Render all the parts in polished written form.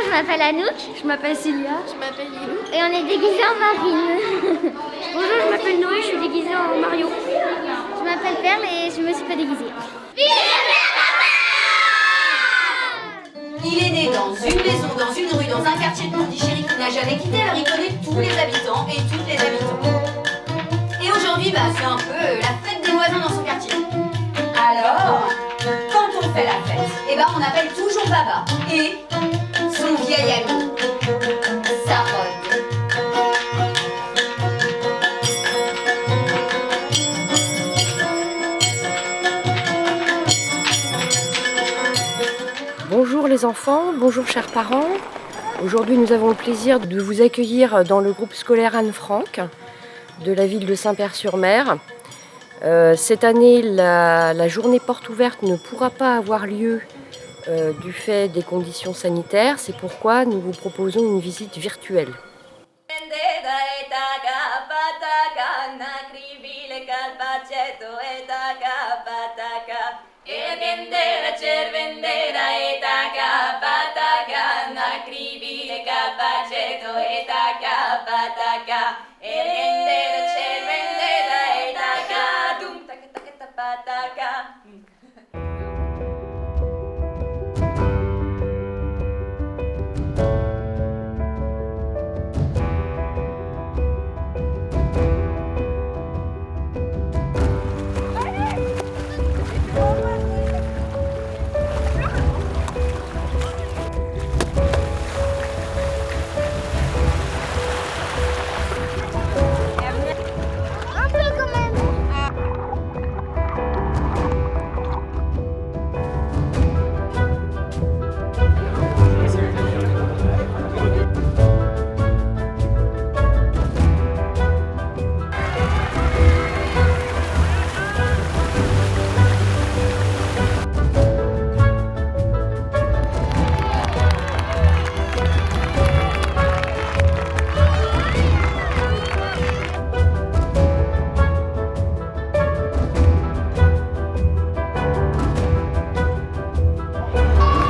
je m'appelle Anouk. Je m'appelle Célia. Je m'appelle Lilou. Et on est déguisés en marine. Bonjour, je m'appelle Noé, je suis déguisée en Mario. Je m'appelle Perle et je me suis pas déguisée. Il est né dans une maison, dans une rue, dans un quartier de Pondichéry qu'il n'a jamais quitté, alors il connaît tous les habitants et toutes les habitantes. Et aujourd'hui, c'est un peu la fête des voisins dans son quartier. Alors, quand on fait la fête, on appelle toujours Baba et son vieil ami, Sarod. Bonjour les enfants, bonjour chers parents. Aujourd'hui nous avons le plaisir de vous accueillir dans le groupe scolaire Anne-Franck de la ville de Saint-Père-sur-Mer. Cette année, la journée porte ouverte ne pourra pas avoir lieu du fait des conditions sanitaires. C'est pourquoi nous vous proposons une visite virtuelle.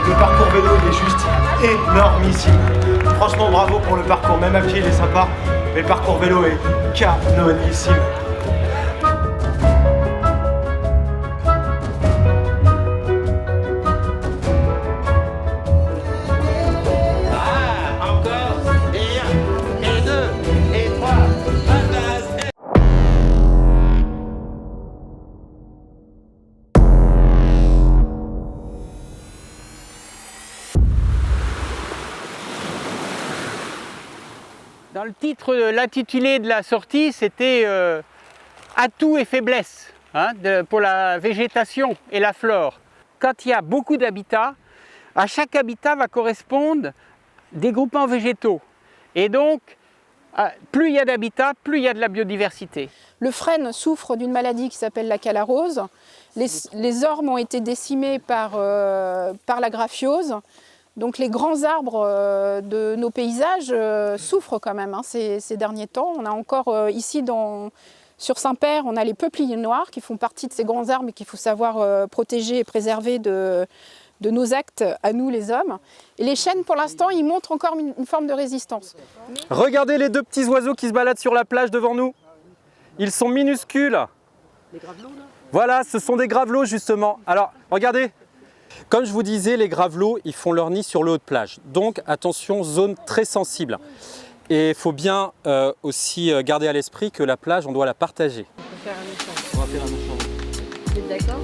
Le parcours vélo, il est juste énormissime. Franchement, bravo pour le parcours. Même à pied, il est sympa. Mais le parcours vélo est canonissime. Dans le titre, l'intitulé de la sortie, c'était atouts et faiblesses pour la végétation et la flore. Quand il y a beaucoup d'habitats, à chaque habitat va correspondre des groupements végétaux. Et donc, plus il y a d'habitats, plus il y a de la biodiversité. Le frêne souffre d'une maladie qui s'appelle la calarose. Les ormes ont été décimés par la graphiose. Donc les grands arbres de nos paysages souffrent quand même ces derniers temps. On a encore ici sur Saint-Père, on a les peupliers noirs qui font partie de ces grands arbres et qu'il faut savoir protéger et préserver de nos actes à nous les hommes. Et les chênes pour l'instant ils montrent encore une forme de résistance. Regardez les deux petits oiseaux qui se baladent sur la plage devant nous. Ils sont minuscules. Les gravelots là ? Voilà, ce sont des gravelots justement. Alors regardez. Comme je vous disais, les gravelots, ils font leur nid sur le haut de plage. Donc attention, zone très sensible. Et il faut bien aussi garder à l'esprit que la plage, on doit la partager. On va faire un échange. Vous êtes d'accord ?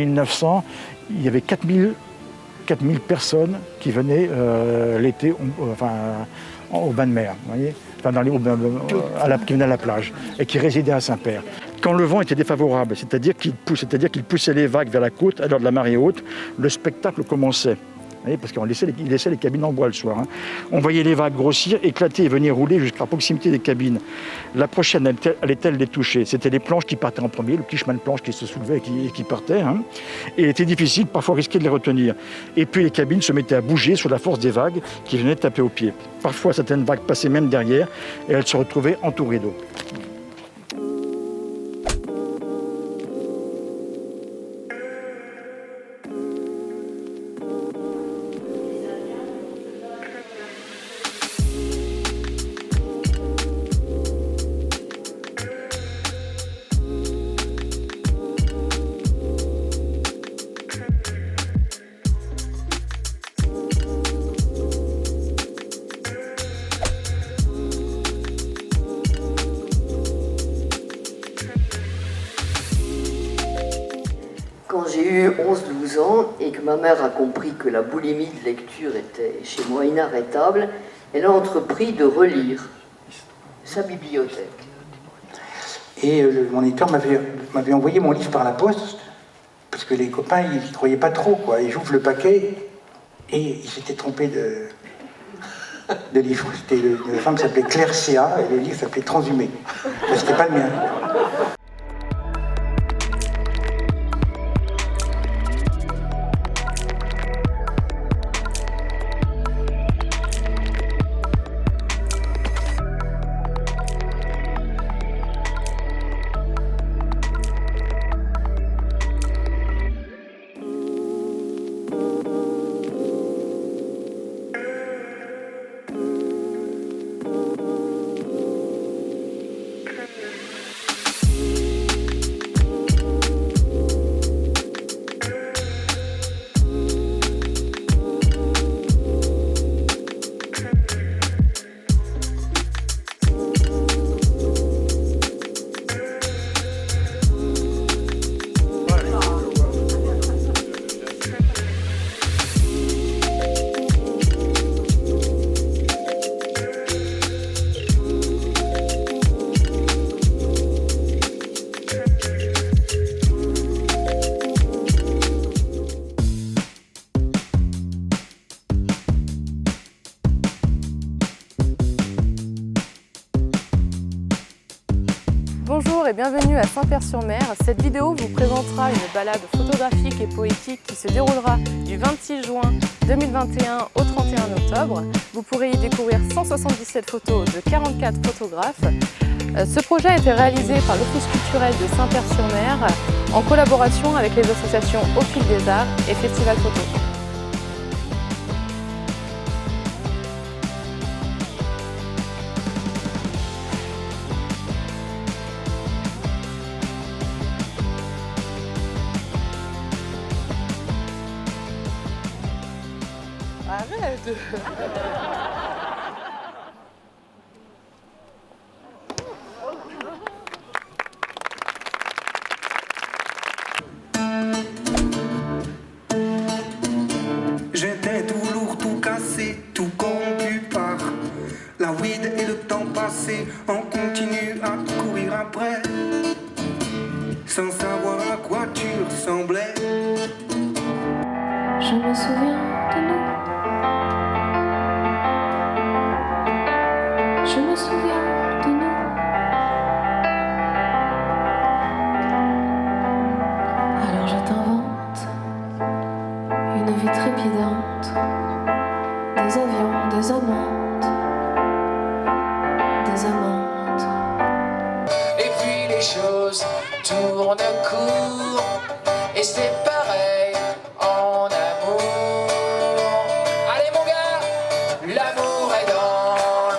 1900, il y avait 4000 personnes qui venaient l'été au bain de mer, vous voyez, enfin, qui venaient à la plage et qui résidaient à Saint-Père. Quand le vent était défavorable, c'est-à-dire qu'il poussait les vagues vers la côte à l'heure de la marée haute, le spectacle commençait. Vous voyez, parce qu'il laissait les cabines en bois le soir. Hein. On voyait les vagues grossir, éclater et venir rouler jusqu'à proximité des cabines. La prochaine allait-elle les toucher? C'était les planches qui partaient en premier, le petit chemin de planches qui se soulevait et qui partait. Hein. Et il était difficile, parfois risqué de les retenir. Et puis les cabines se mettaient à bouger sous la force des vagues qui venaient taper aux pieds. Parfois certaines vagues passaient même derrière et elles se retrouvaient entourées d'eau. Quand j'ai eu 11-12 ans et que ma mère a compris que la boulimie de lecture était chez moi inarrêtable, elle a entrepris de relire sa bibliothèque. Et mon éditeur m'avait envoyé mon livre par la poste, parce que les copains, ils n'y croyaient pas trop, quoi. Et j'ouvre le paquet, et ils s'étaient trompés de livre. La femme s'appelait Claire C.A. et le livre s'appelait Transhumé. Mais c'était pas le mien. Bonjour et bienvenue à Saint-Père-sur-Mer. Cette vidéo vous présentera une balade photographique et poétique qui se déroulera du 26 juin 2021 au 31 octobre. Vous pourrez y découvrir 177 photos de 44 photographes. Ce projet a été réalisé par l'Office culturel de Saint-Père-sur-Mer en collaboration avec les associations Au Fil des Arts et Festival Photo. Arrête. J'étais tout lourd, tout cassé, tout corrompu par la weed et le temps passé. On continue à courir après, sans savoir à quoi tu ressemblais. Je me souviens de nous. Je me souviens de nous. Alors je t'invente une vie trépidante, des avions, des amantes, des amantes. Et puis les choses tournent court, et c'est pareil en amour. Allez mon gars, l'amour est dans le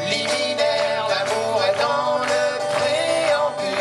préliminaire, l'amour est dans le préambule.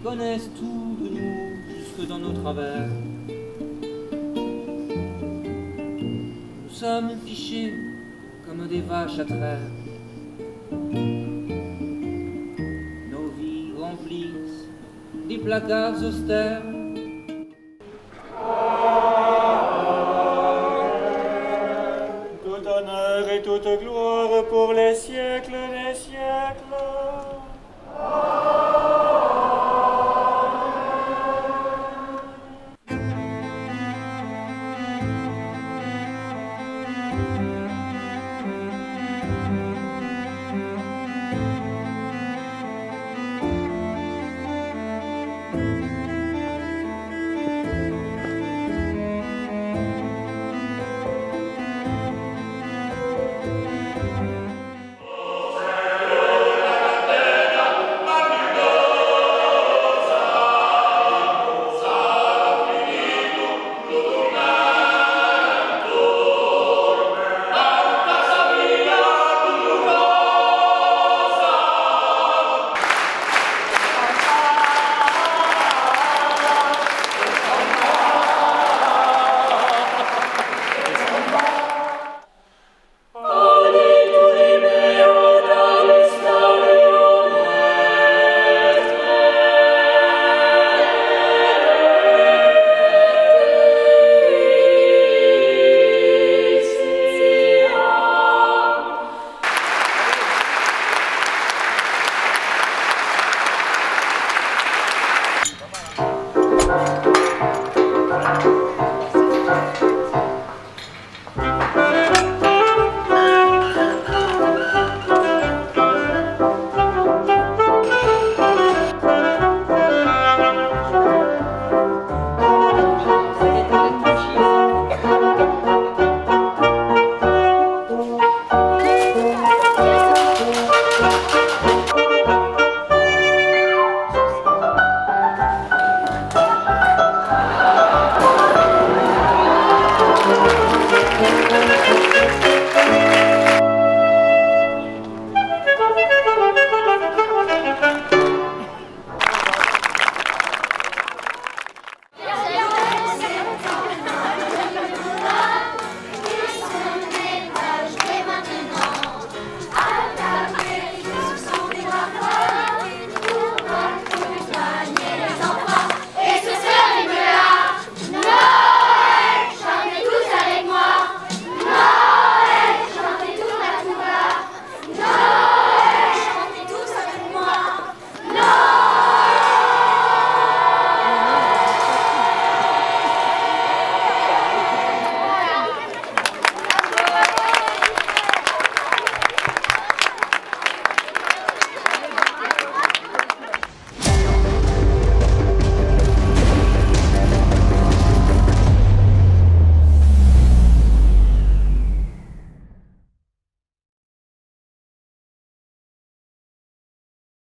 connaissent tout de nous, jusque dans nos travers. Nous sommes fichés comme des vaches à traire. Nos vies remplissent des placards austères. Tout honneur et toute gloire